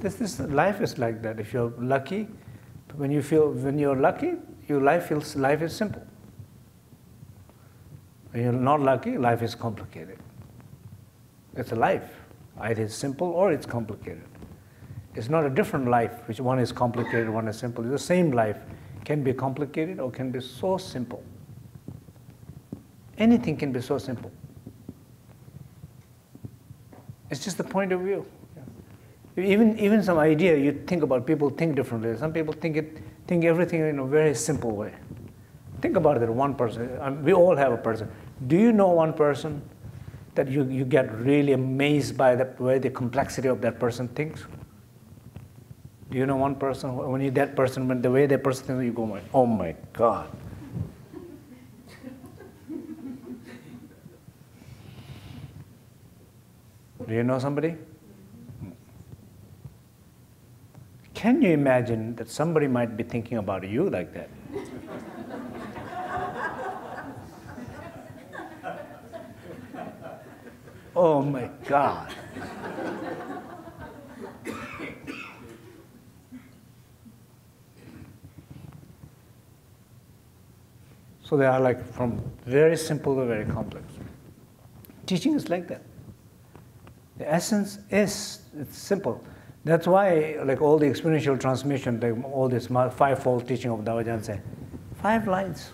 This life is like that. If you're lucky, when you're lucky, life is simple. When you're not lucky, life is complicated. It's a life. Either it's simple or it's complicated. It's not a different life, which one is complicated, one is simple. It's the same life. Can be complicated or can be so simple. Anything can be so simple. It's just the point of view. Even some idea you think about, people think differently. Some people think everything in a very simple way. Think about it, one person. We all have a person. Do you know one person that you get really amazed by the way the complexity of that person thinks? Do you know one person, when the way that person thinks, you go, oh my God. Do you know somebody? Can you imagine that somebody might be thinking about you like that? Oh my God. So they are like from very simple to very complex. Teaching is like that. The essence is, it's simple. That's why, like all the experiential transmission, like all this fivefold teaching of Dao Jan say, 5 lines.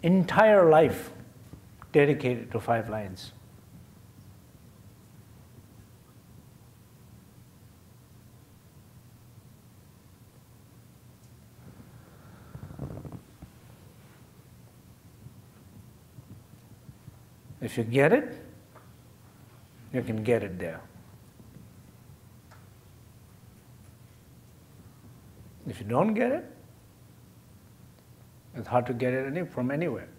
Entire life dedicated to 5 lines. If you get it, you can get it there. If you don't get it, it's hard to get it from anywhere.